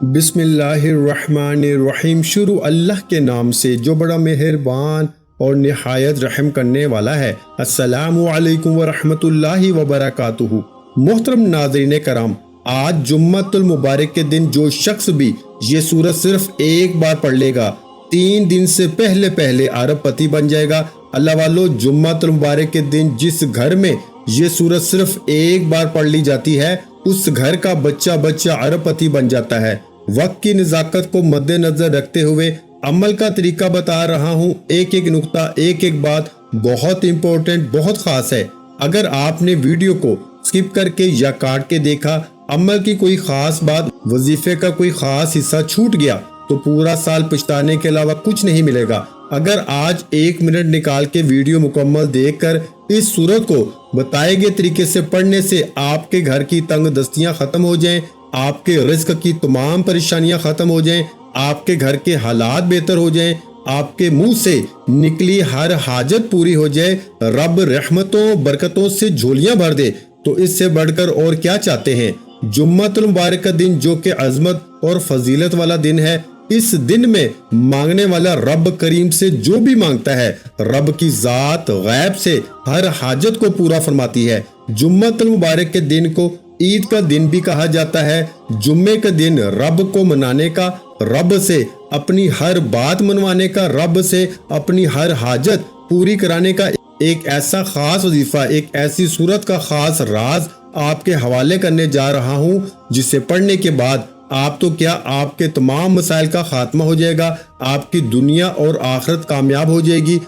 بسم اللہ الرحمن الرحیم۔ شروع اللہ کے نام سے جو بڑا مہربان اور نہایت رحم کرنے والا ہے۔ السلام علیکم ورحمۃ اللہ وبرکاتہ۔ محترم ناظرین کرام، آج جمعۃ المبارک کے دن جو شخص بھی یہ سورت صرف ایک بار پڑھ لے گا 3 دن سے پہلے ارب پتی بن جائے گا۔ اللہ والو، جمعۃ المبارک کے دن جس گھر میں یہ سورت صرف ایک بار پڑھ لی جاتی ہے اس گھر کا بچہ ارب پتی بن جاتا ہے۔ وقت کی نزاکت کو مد نظر رکھتے ہوئے عمل کا طریقہ بتا رہا ہوں۔ ایک نقطہ، ایک بات بہت امپورٹنٹ، بہت خاص ہے۔ اگر آپ نے ویڈیو کو سکپ کر کے یا کاٹ کے دیکھا، عمل کی کوئی خاص بات، وظیفے کا کوئی خاص حصہ چھوٹ گیا تو پورا سال پچھتانے کے علاوہ کچھ نہیں ملے گا۔ اگر آج 1 منٹ نکال کے ویڈیو مکمل دیکھ کر اس سورت کو بتائے گئے طریقے سے پڑھنے سے آپ کے گھر کی تنگ دستیاں ختم ہو جائیں، آپ کے رزق کی تمام پریشانیاں ختم ہو جائیں، آپ کے گھر کے حالات بہتر ہو جائیں، آپ کے منہ سے نکلی ہر حاجت پوری ہو جائے، رب رحمتوں برکتوں سے جھولیاں بھر دے، تو اس سے بڑھ کر اور کیا چاہتے ہیں۔ جمعۃ المبارک کا دن جو کہ عظمت اور فضیلت والا دن ہے، اس دن میں مانگنے والا رب کریم سے جو بھی مانگتا ہے، رب کی ذات غیب سے ہر حاجت کو پورا فرماتی ہے۔ جمعۃ المبارک کے دن کو عید کا دن بھی کہا جاتا ہے۔ جمعے کا دن رب کو منانے کا، رب سے اپنی ہر بات منوانے کا، رب سے اپنی ہر حاجت پوری کرانے کا ایک ایسا خاص وظیفہ، ایک ایسی صورت کا خاص راز آپ کے حوالے کرنے جا رہا ہوں، جسے پڑھنے کے بعد آپ تو کیا، آپ کے تمام مسائل کا خاتمہ ہو جائے گا، آپ کی دنیا اور آخرت کامیاب ہو جائے گی۔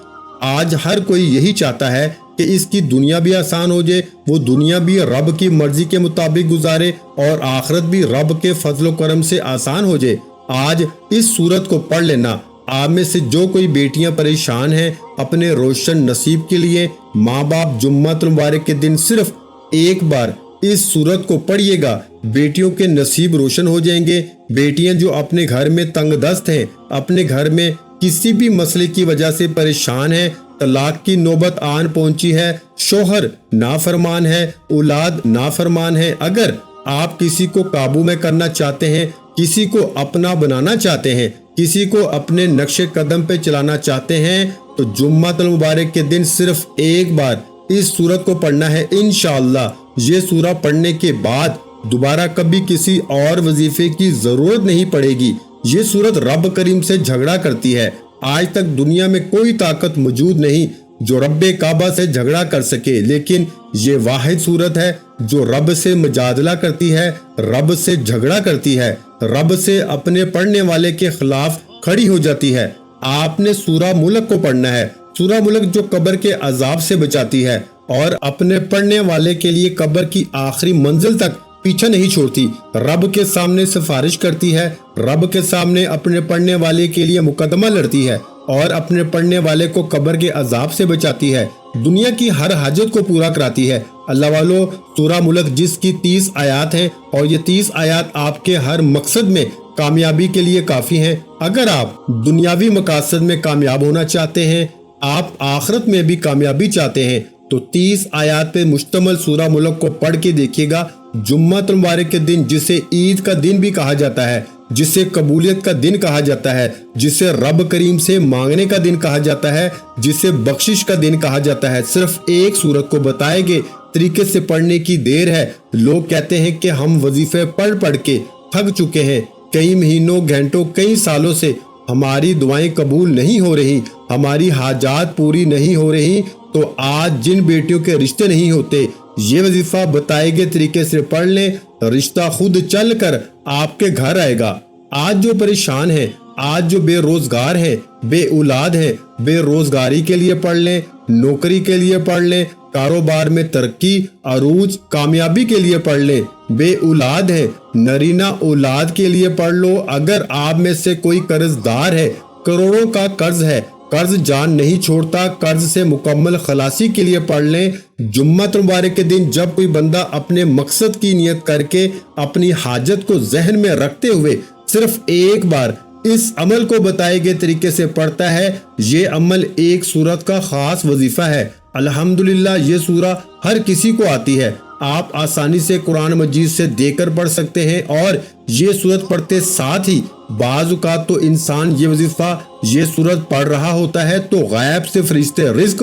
آج ہر کوئی یہی چاہتا ہے کہ اس کی دنیا بھی آسان ہو جائے، وہ دنیا بھی رب کی مرضی کے مطابق گزارے اور آخرت بھی رب کے فضل و کرم سے آسان ہو جائے۔ آج اس سورت کو پڑھ لینا۔ آپ میں سے جو کوئی بیٹیاں پریشان ہیں اپنے روشن نصیب کے لیے، ماں باپ جمعۃ المبارک کے دن صرف ایک بار اس سورت کو پڑھیے گا، بیٹیوں کے نصیب روشن ہو جائیں گے۔ بیٹیاں جو اپنے گھر میں تنگ دست ہیں، اپنے گھر میں کسی بھی مسئلے کی وجہ سے پریشان ہیں، طلاق کی نوبت آن پہنچی ہے، شوہر نافرمان ہے، اولاد نافرمان ہے، اگر آپ کسی کو قابو میں کرنا چاہتے ہیں، کسی کو اپنا بنانا چاہتے ہیں، کسی کو اپنے نقش قدم پہ چلانا چاہتے ہیں، تو جمعۃ المبارک کے دن صرف ایک بار اس سورت کو پڑھنا ہے۔ انشاءاللہ یہ سورہ پڑھنے کے بعد دوبارہ کبھی کسی اور وظیفے کی ضرورت نہیں پڑے گی۔ یہ سورت رب کریم سے جھگڑا کرتی ہے۔ آج تک دنیا میں کوئی طاقت موجود نہیں جو رب کعبہ سے جھگڑا کر سکے، لیکن یہ واحد سورت ہے جو رب سے مجادلہ کرتی ہے، رب سے جھگڑا کرتی ہے، رب سے اپنے پڑھنے والے کے خلاف کھڑی ہو جاتی ہے۔ آپ نے سورہ ملک کو پڑھنا ہے، سورہ ملک جو قبر کے عذاب سے بچاتی ہے اور اپنے پڑھنے والے کے لیے قبر کی آخری منزل تک پیچھا نہیں چھوڑتی، رب کے سامنے سفارش کرتی ہے، رب کے سامنے اپنے پڑھنے والے کے لیے مقدمہ لڑتی ہے اور اپنے پڑھنے والے کو قبر کے عذاب سے بچاتی ہے، دنیا کی ہر حاجت کو پورا کراتی ہے۔ اللہ والو، سورہ ملک جس کی 30 آیات ہیں اور یہ 30 آیات آپ کے ہر مقصد میں کامیابی کے لیے کافی ہیں۔ اگر آپ دنیاوی مقاصد میں کامیاب ہونا چاہتے ہیں، آپ آخرت میں بھی کامیابی چاہتے ہیں، تو 30 آیات پہ مشتمل سورہ ملک کو پڑھ کے دیکھیے گا۔ جمعۃ المبارک کے دن جسے عید کا دن بھی کہا جاتا ہے، جسے قبولیت کا دن کہا جاتا ہے، جسے رب کریم سے مانگنے کا دن کہا جاتا ہے، جسے بخشش کا دن کہا جاتا ہے، صرف ایک سورت کو بتائے گئے طریقے سے پڑھنے کی دیر ہے۔ لوگ کہتے ہیں کہ ہم وظیفے پڑھ کے تھک چکے ہیں، کئی مہینوں، گھنٹوں، کئی سالوں سے ہماری دعائیں قبول نہیں ہو رہی، ہماری حاجات پوری نہیں ہو رہی، تو آج جن بیٹیوں کے رشتے نہیں ہوتے، یہ وظیفہ بتائے گئے طریقے سے پڑھ لیں، رشتہ خود چل کر آپ کے گھر آئے گا۔ آج جو پریشان ہیں، آج جو بے روزگار ہیں، بے اولاد ہیں، بے روزگاری کے لیے پڑھ لیں، نوکری کے لیے پڑھ لیں، کاروبار میں ترقی، عروج، کامیابی کے لیے پڑھ لیں، بے اولاد ہے، نرینہ اولاد کے لیے پڑھ لو۔ اگر آپ میں سے کوئی قرض دار ہے، کروڑوں کا قرض ہے، قرض جان نہیں چھوڑتا، قرض سے مکمل خلاصی کے لیے پڑھ لیں۔ جمعۃ المبارک کے دن جب کوئی بندہ اپنے مقصد کی نیت کر کے اپنی حاجت کو ذہن میں رکھتے ہوئے صرف ایک بار اس عمل کو بتائے گئے طریقے سے پڑھتا ہے، یہ عمل ایک سورت کا خاص وظیفہ ہے۔ الحمدللہ یہ سورہ ہر کسی کو آتی ہے، آپ آسانی سے قرآن مجید سے دیکھ کر پڑھ سکتے ہیں، اور یہ سورت پڑھتے ساتھ ہی بعض اوقات تو انسان یہ وظیفہ یہ سورت پڑھ رہا ہوتا ہے تو غیب سے فرشتے رزق،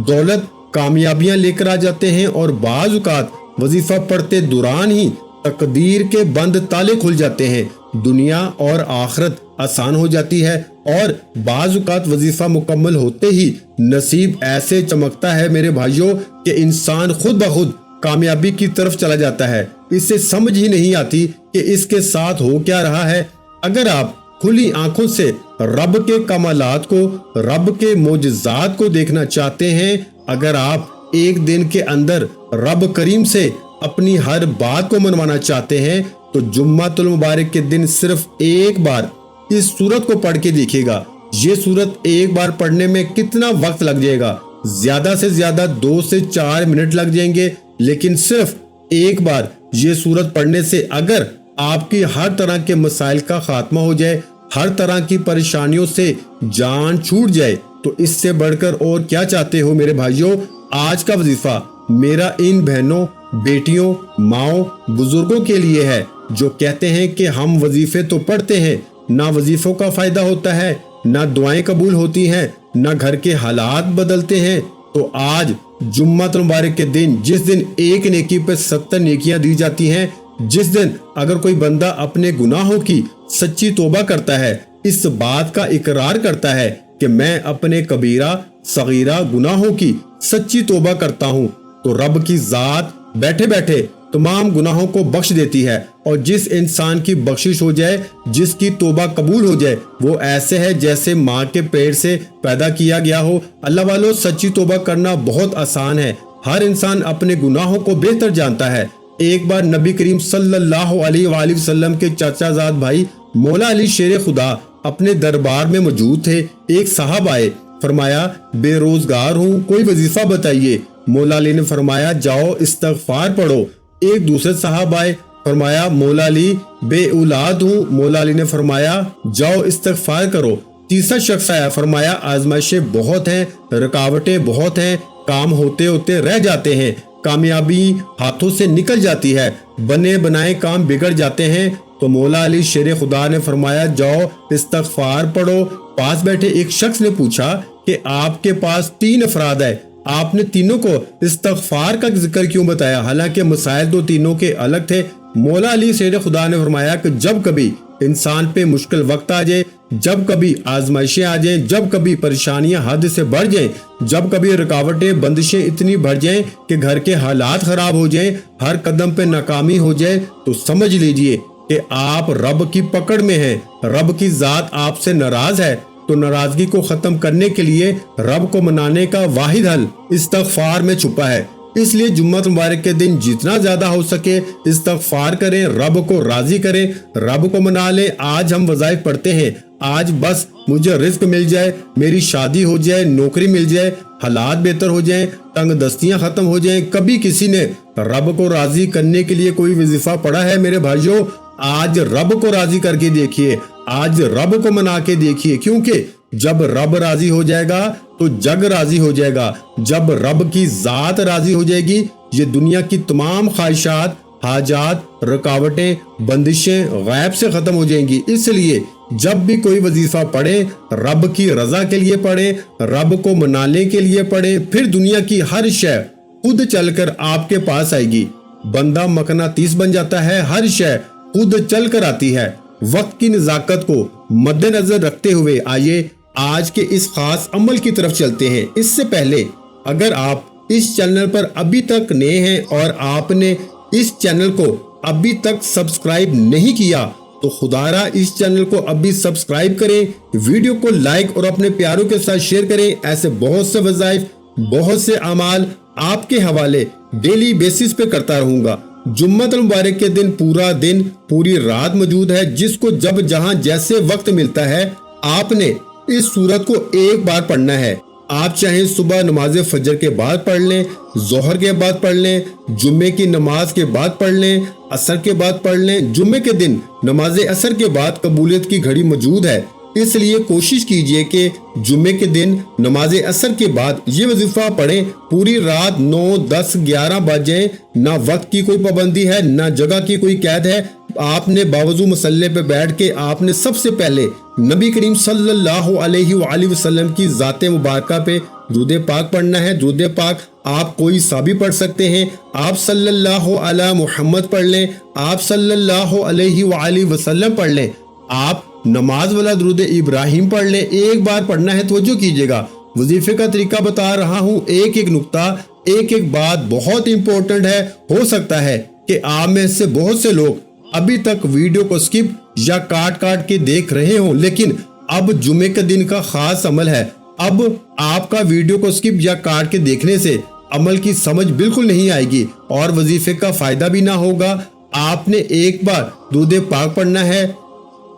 دولت، کامیابیاں لے کر آ جاتے ہیں، اور بعض اوقات وظیفہ پڑھتے دوران ہی تقدیر کے بند تالے کھل جاتے ہیں، دنیا اور آخرت آسان ہو جاتی ہے، اور بعض اوقات وظیفہ مکمل ہوتے ہی نصیب ایسے چمکتا ہے میرے بھائیوں کہ انسان خود بخود کامیابی کی طرف چلا جاتا ہے، اسے سمجھ ہی نہیں آتی کہ اس کے ساتھ ہو کیا رہا ہے۔ اگر آپ کھلی آنکھوں سے رب کے کمالات کو، رب کے معجزات کو دیکھنا چاہتے ہیں، اگر آپ ایک دن کے اندر رب کریم سے اپنی ہر بات کو منوانا چاہتے ہیں تو جمعۃ المبارک کے دن صرف ایک بار اس سورت کو پڑھ کے دیکھیے گا۔ یہ سورت ایک بار پڑھنے میں کتنا وقت لگ جائے گا؟ زیادہ سے زیادہ 2 سے 4 منٹ لگ جائیں گے، لیکن صرف ایک بار یہ سورت پڑھنے سے اگر آپ کی ہر طرح کے مسائل کا خاتمہ ہو جائے، ہر طرح کی پریشانیوں سے جان چھوٹ جائے، تو اس سے بڑھ کر اور کیا چاہتے ہو میرے بھائیوں؟ آج کا وظیفہ میرا ان بہنوں، بیٹیوں، ماؤں، بزرگوں کے لیے ہے جو کہتے ہیں کہ ہم وظیفے تو پڑھتے ہیں، نہ وظیفوں کا فائدہ ہوتا ہے، نہ دعائیں قبول ہوتی ہیں، نہ گھر کے حالات بدلتے ہیں۔ تو آج جمعۃ المبارک کے دن، جس دن ایک نیکی پہ 70 نیکیاں دی جاتی ہیں، جس دن اگر کوئی بندہ اپنے گناہوں کی سچی توبہ کرتا ہے، اس بات کا اقرار کرتا ہے کہ میں اپنے کبیرہ صغیرہ گناہوں کی سچی توبہ کرتا ہوں، تو رب کی ذات بیٹھے بیٹھے تمام گناہوں کو بخش دیتی ہے، اور جس انسان کی بخشش ہو جائے، جس کی توبہ قبول ہو جائے، وہ ایسے ہے جیسے ماں کے پیٹ سے پیدا کیا گیا ہو۔ اللہ والو، سچی توبہ کرنا بہت آسان ہے، ہر انسان اپنے گناہوں کو بہتر جانتا ہے۔ ایک بار نبی کریم صلی اللہ علیہ وآلہ وسلم کے چاچا زاد بھائی مولا علی شیر خدا اپنے دربار میں موجود تھے۔ ایک صاحب آئے، فرمایا بے روزگار ہوں، کوئی وظیفہ بتائیے۔ مولا علی نے فرمایا جاؤ استغفار پڑھو۔ ایک دوسرے صاحب آئے، فرمایا مولا علی بے اولاد ہوں۔ مولا علی نے فرمایا جاؤ استغفار کرو۔ تیسرا شخص آیا، فرمایا آزمائشیں بہت ہیں، رکاوٹیں بہت ہیں، کام ہوتے ہوتے رہ جاتے ہیں، کامیابی ہاتھوں سے نکل جاتی ہے، بنے بنائے کام بگڑ جاتے ہیں۔ تو مولا علی شیر خدا نے فرمایا جاؤ استغفار پڑھو۔ پاس بیٹھے ایک شخص نے پوچھا کہ آپ کے پاس 3 افراد ہے، آپ نے تینوں کو استغفار کا ذکر کیوں بتایا، حالانکہ مسائل تو تینوں کے الگ تھے؟ مولا علی شیر خدا نے فرمایا کہ جب کبھی انسان پہ مشکل وقت آ جائے، جب کبھی آزمائشیں آ جائیں، جب کبھی پریشانیاں حد سے بڑھ جائیں، جب کبھی رکاوٹیں بندشیں اتنی بڑھ جائیں کہ گھر کے حالات خراب ہو جائیں، ہر قدم پہ ناکامی ہو جائے، تو سمجھ لیجئے کہ آپ رب کی پکڑ میں ہیں، رب کی ذات آپ سے ناراض ہے۔ تو ناراضگی کو ختم کرنے کے لیے رب کو منانے کا واحد حل استغفار میں چھپا ہے۔ اس لیے جمعۃ مبارک کے دن جتنا زیادہ ہو سکے استغفار کریں، رب کو راضی کریں، رب کو منا لیں۔ آج ہم وظائف پڑھتے ہیں، آج بس مجھے رزق مل جائے، میری شادی ہو جائے، نوکری مل جائے، حالات بہتر ہو جائیں، تنگ دستیاں ختم ہو جائیں۔ کبھی کسی نے رب کو راضی کرنے کے لیے کوئی وظیفہ پڑھا ہے میرے بھائیوں؟ آج رب کو راضی کر کے دیکھیے، آج رب کو منا کے دیکھیے، کیونکہ جب رب راضی ہو جائے گا تو جگ راضی ہو جائے گا۔ جب رب کی ذات راضی ہو جائے گی، یہ دنیا کی تمام خواہشات، حاجات، رکاوٹیں، بندشیں غیب سے ختم ہو جائیں گی۔ اس لیے جب بھی کوئی وظیفہ پڑھے، رب کی رضا کے لیے پڑھے، رب کو منانے کے لیے پڑھے، پھر دنیا کی ہر شے خود چل کر آپ کے پاس آئے گی۔ بندہ مقناطیس بن جاتا ہے، ہر شے خود چل کر آتی ہے۔ وقت کی نزاکت کو مد نظر رکھتے ہوئے آئیے آج کے اس خاص عمل کی طرف چلتے ہیں۔ اس سے پہلے اگر آپ اس چینل پر ابھی تک نئے ہیں اور آپ نے اس چینل کو ابھی تک سبسکرائب نہیں کیا تو خدارا اس چینل کو ابھی سبسکرائب کریں، ویڈیو کو لائک اور اپنے پیاروں کے ساتھ شیئر کریں۔ ایسے بہت سے وظائف، بہت سے اعمال آپ کے حوالے ڈیلی بیسس پہ کرتا رہوں گا۔ جمعۃ المبارک کے دن پورا دن، پوری رات موجود ہے، جس کو جب جہاں جیسے وقت ملتا ہے آپ نے اس سورت کو ایک بار پڑھنا ہے۔ آپ چاہیں صبح نماز فجر کے بعد پڑھ لیں، ظہر کے بعد پڑھ لیں، جمعے کی نماز کے بعد پڑھ لیں، عصر کے بعد پڑھ لیں۔ جمعے کے دن نماز عصر کے بعد قبولیت کی گھڑی موجود ہے، اس لیے کوشش کیجئے کہ جمعے کے دن نماز عصر کے بعد یہ وظیفہ پڑھیں۔ پوری رات 9، 10، 11 بجے، نہ وقت کی کوئی پابندی ہے، نہ جگہ کی کوئی قید ہے۔ آپ نے باوضو مصلی پہ بیٹھ کے آپ نے سب سے پہلے نبی کریم صلی اللہ علیہ وآلہ وسلم کی ذات مبارکہ پہ درود پاک پڑھنا ہے۔ درود پاک آپ کوئی سا بھی پڑھ سکتے ہیں۔ آپ صلی اللہ علی محمد پڑھ لیں، آپ صلی اللہ علیہ وآلہ وسلم پڑھ لیں، آپ نماز والا درود ابراہیم پڑھ لیں۔ ایک بار پڑھنا ہے، توجہ کیجئے گا، وظیفے کا طریقہ بتا رہا ہوں، ایک ایک نقطہ، ایک ایک بات بہت امپورٹنٹ ہے۔ ہو سکتا ہے کہ آپ میں سے بہت سے لوگ ابھی تک ویڈیو کو سکپ یا کاٹ کے دیکھ رہے ہوں، لیکن اب جمعے کے دن کا خاص عمل ہے۔ اب آپ کا ویڈیو کو سکپ یا کاٹ کے دیکھنے سے عمل کی سمجھ بالکل نہیں آئے گی اور وظیفے کا فائدہ بھی نہ ہوگا۔ آپ نے ایک بار درود پاک پڑھنا ہے،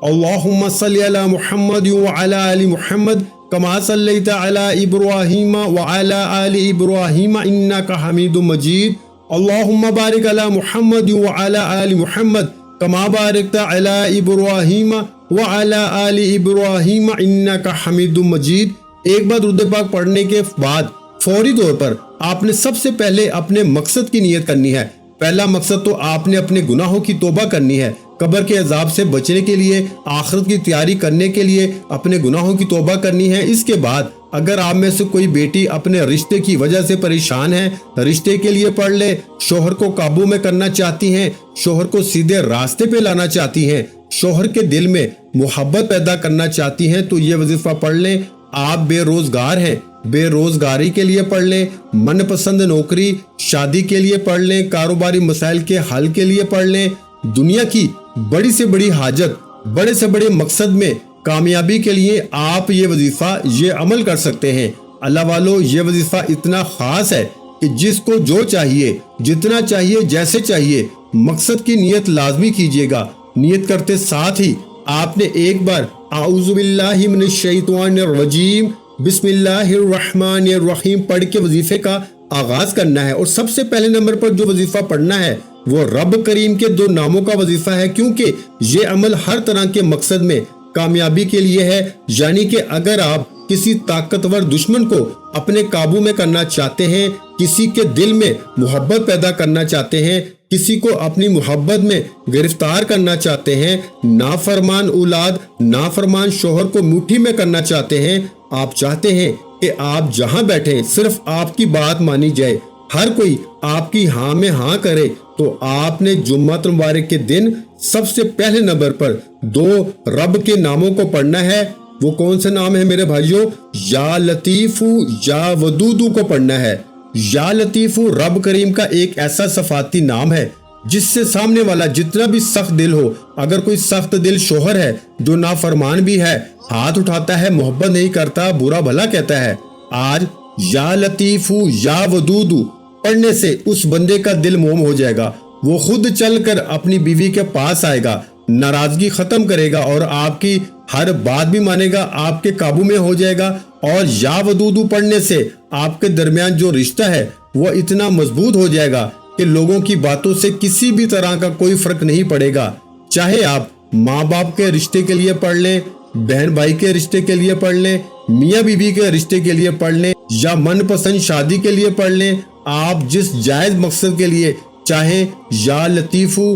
اللہم صلی علی محمد وعلی آل محمد کما صلیت علی ابراہیم وعلی آل ابراہیم انک حمید مجید، اللہم بارک علی محمد وعلی آل محمد کما بارکت علی ابراہیم وعلی آل ابراہیم انک حمید مجید۔ ایک بار درود پاک پڑھنے کے بعد فوری طور پر آپ نے سب سے پہلے اپنے مقصد کی نیت کرنی ہے۔ پہلا مقصد تو آپ نے اپنے گناہوں کی توبہ کرنی ہے، قبر کے عذاب سے بچنے کے لیے، آخرت کی تیاری کرنے کے لیے اپنے گناہوں کی توبہ کرنی ہے۔ اس کے بعد اگر آپ میں سے کوئی بیٹی اپنے رشتے کی وجہ سے پریشان ہے، رشتے کے لیے پڑھ لے، شوہر کو قابو میں کرنا چاہتی ہیں، شوہر کو سیدھے راستے پہ لانا چاہتی ہیں، شوہر کے دل میں محبت پیدا کرنا چاہتی ہیں، تو یہ وظیفہ پڑھ لیں۔ آپ بے روزگار ہیں، بے روزگاری کے لیے پڑھ لیں، من پسند نوکری، شادی کے لیے پڑھ لیں، کاروباری مسائل کے حل کے لیے پڑھ لیں، دنیا کی بڑی سے بڑی حاجت، بڑے سے بڑے مقصد میں کامیابی کے لیے آپ یہ وظیفہ، یہ عمل کر سکتے ہیں۔ اللہ والو، یہ وظیفہ اتنا خاص ہے کہ جس کو جو چاہیے، جتنا چاہیے، جیسے چاہیے، مقصد کی نیت لازمی کیجیے گا۔ نیت کرتے ساتھ ہی آپ نے ایک بار اعوذ باللہ من الشیطان الرجیم بسم اللہ الرحمن الرحیم پڑھ کے وظیفے کا آغاز کرنا ہے۔ اور سب سے پہلے نمبر پر جو وظیفہ پڑھنا ہے وہ رب کریم کے 2 ناموں کا وظیفہ ہے، کیونکہ یہ عمل ہر طرح کے مقصد میں کامیابی کے لیے ہے۔ یعنی کہ اگر آپ کسی طاقتور دشمن کو اپنے قابو میں کرنا چاہتے ہیں، کسی کے دل میں محبت پیدا کرنا چاہتے ہیں، کسی کو اپنی محبت میں گرفتار کرنا چاہتے ہیں، نافرمان اولاد، نافرمان شوہر کو مٹھی میں کرنا چاہتے ہیں، آپ چاہتے ہیں کہ آپ جہاں بیٹھیں صرف آپ کی بات مانی جائے، ہر کوئی آپ کی ہاں میں ہاں کرے، تو آپ نے جمعہ مبارک کے دن سب سے پہلے نمبر پر 2 رب کے ناموں کو پڑھنا ہے۔ وہ کون سے نام ہے میرے بھائیوں؟ یا لطیفو یا ودودو کو پڑھنا ہے۔ یا لطیفو رب کریم کا ایک ایسا صفاتی نام ہے جس سے سامنے والا جتنا بھی سخت دل ہو، اگر کوئی سخت دل شوہر ہے جو نافرمان بھی ہے، ہاتھ اٹھاتا ہے، محبت نہیں کرتا، برا بھلا کہتا ہے، آج یا لطیفو یا ودودو پڑھنے سے اس بندے کا دل موم ہو جائے گا، وہ خود چل کر اپنی بیوی کے پاس آئے گا، ناراضگی ختم کرے گا اور آپ کی ہر بات بھی مانے گا، آپ کے قابو میں ہو جائے گا۔ اور یا ودودو پڑھنے سے آپ کے درمیان جو رشتہ ہے وہ اتنا مضبوط ہو جائے گا کہ لوگوں کی باتوں سے کسی بھی طرح کا کوئی فرق نہیں پڑے گا۔ چاہے آپ ماں باپ کے رشتے کے لیے پڑھ لیں، بہن بھائی کے رشتے کے لیے پڑھ لیں، میاں بیوی کے رشتے کے لیے پڑھ لیں، یا من پسند شادی کے لیے پڑھ لیں، آپ جس جائز مقصد کے لیے چاہیں یا لطیفو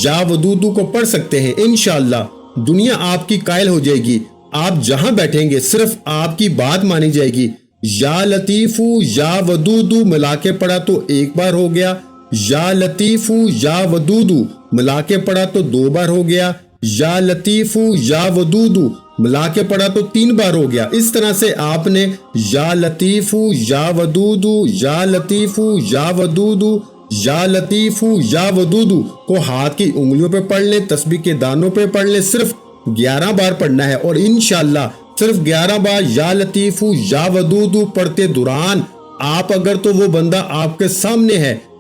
یا ودودو کو پڑھ سکتے ہیں۔ انشاءاللہ دنیا آپ کی قائل ہو جائے گی، آپ جہاں بیٹھیں گے صرف آپ کی بات مانی جائے گی۔ یا لطیفو یا ودودو ملا کے پڑھا تو 1 بار ہو گیا، یا لطیفو یا ودودو ملا کے پڑھا تو 2 بار ہو گیا، یا لطیفو یا ودودو ملا کے پڑھا تو 3 بار ہو گیا۔ اس طرح سے آپ نے یا لطیفو یا ودودو یا لطیفو یا ودودو یا لطیفو یا ودودو کو ہاتھ کی انگلیوں پہ پڑھ لیں، تسبیح کے دانوں پہ پڑھ لیں، صرف 11 بار پڑھنا ہے۔ اور انشاءاللہ صرف 11 بار یا لطیفو یا ودودو پڑھتے دوران آپ اگر تو وہ بندہ آپ کے سامنے ہے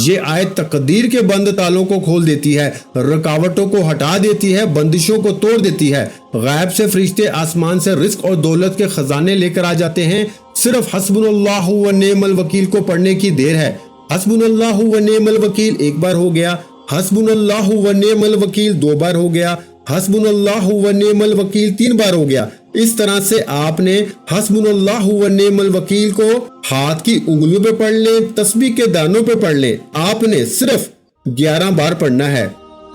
یہ آیت تقدیر کے بند تالوں کو کھول دیتی ہے، رکاوٹوں کو ہٹا دیتی ہے، بندشوں کو توڑ دیتی ہے۔ غیب سے فرشتے آسمان سے رزق اور دولت کے خزانے لے کر آ جاتے ہیں۔ صرف حسبنا اللہ و نعم الوکیل کو پڑھنے کی دیر ہے۔ حسبنا اللہ و نعم الوکیل ایک بار ہو گیا، حسبنا اللہ و نعم الوکیل دو بار ہو گیا، حسبنا اللہ و نعم الوکیل تین بار ہو گیا۔ اس طرح سے آپ نے حسبنا اللہ و نعم الوکیل کو ہاتھ کی انگلیوں پہ پڑھ لیں، تسبیح کے دانوں پہ پڑھ لیں۔ آپ نے صرف 11 بار پڑھنا ہے،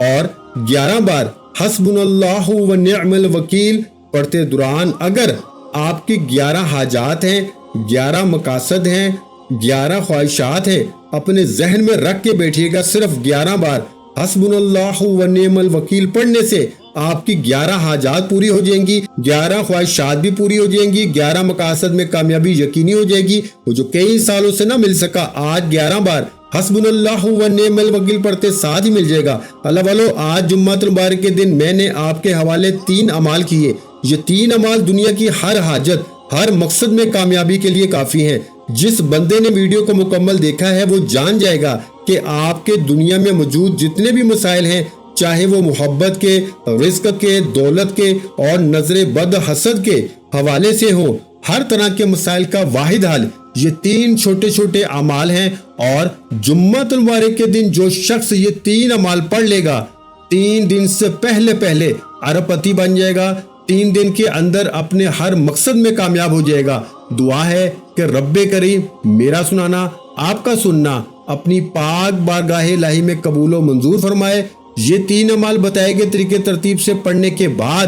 اور 11 بار حسبنا اللہ و نعم الوکیل پڑھتے دوران اگر آپ کی 11 حاجات ہیں، 11 مقاصد ہیں، 11 خواہشات ہیں، اپنے ذہن میں رکھ کے بیٹھیے گا۔ صرف 11 بار حسبنا اللہ و نعم الوکیل پڑھنے سے آپ کی 11 حاجات پوری ہو جائیں گی، 11 خواہشات بھی پوری ہو جائیں گی، 11 مقاصد میں کامیابی یقینی ہو جائے گی۔ وہ جو کئی سالوں سے نہ مل سکا، آج 11 بار حسبنا اللہ و نعم الوکیل پڑھتے ساتھ ہی مل جائے گا۔ اللہ والو، آج جمعہ المبارک کے دن میں نے آپ کے حوالے 3 اعمال کیے۔ یہ 3 اعمال دنیا کی ہر حاجت، ہر مقصد میں کامیابی کے لیے کافی ہیں۔ جس بندے نے ویڈیو کو مکمل دیکھا ہے وہ جان جائے گا کہ آپ کے دنیا میں موجود جتنے بھی مسائل ہیں، چاہے وہ محبت کے، رزق کے، دولت کے اور نظر بد حسد کے حوالے سے ہو، ہر طرح کے مسائل کا واحد حل یہ 3 چھوٹے چھوٹے اعمال ہیں۔ اور جمعہ المبارک کے دن جو شخص یہ 3 اعمال پڑھ لے گا، 3 دن سے پہلے ارب پتی بن جائے گا، 3 دن کے اندر اپنے ہر مقصد میں کامیاب ہو جائے گا۔ دعا ہے کہ رب کریم میرا سنانا، آپ کا سننا اپنی پاک بارگاہ الہی میں قبول و منظور فرمائے۔ یہ 3 اعمال بتائے گئے طریقے ترتیب سے پڑھنے کے بعد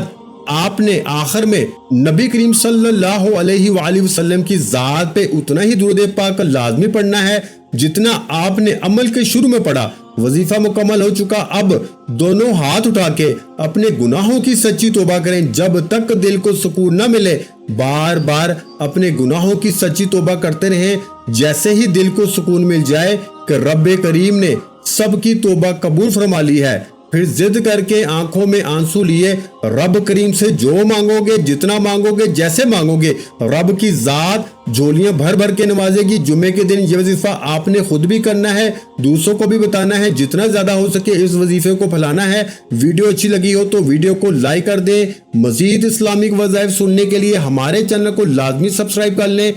آپ نے آخر میں نبی کریم صلی اللہ علیہ وآلہ وسلم کی ذات پہ اتنا ہی درود پاک لازمی پڑھنا ہے جتنا آپ نے عمل کے شروع میں پڑھا۔ وظیفہ مکمل ہو چکا، اب دونوں ہاتھ اٹھا کے اپنے گناہوں کی سچی توبہ کریں۔ جب تک دل کو سکون نہ ملے، بار بار اپنے گناہوں کی سچی توبہ کرتے رہیں۔ جیسے ہی دل کو سکون مل جائے کہ رب کریم نے سب کی توبہ قبول فرما لی ہے، پھر ضد کر کے آنکھوں میں آنسو لیے رب کریم سے جو مانگو گے، جتنا مانگو گے، جیسے مانگو گے، رب کی ذات جھولیاں بھر بھر کے نوازے گی۔ جمعے کے دن یہ وظیفہ آپ نے خود بھی کرنا ہے، دوسروں کو بھی بتانا ہے، جتنا زیادہ ہو سکے اس وظیفے کو پھیلانا ہے۔ ویڈیو اچھی لگی ہو تو ویڈیو کو لائک کر دیں۔ مزید اسلامک وظائف سننے کے لیے ہمارے چینل کو لازمی سبسکرائب کر لیں۔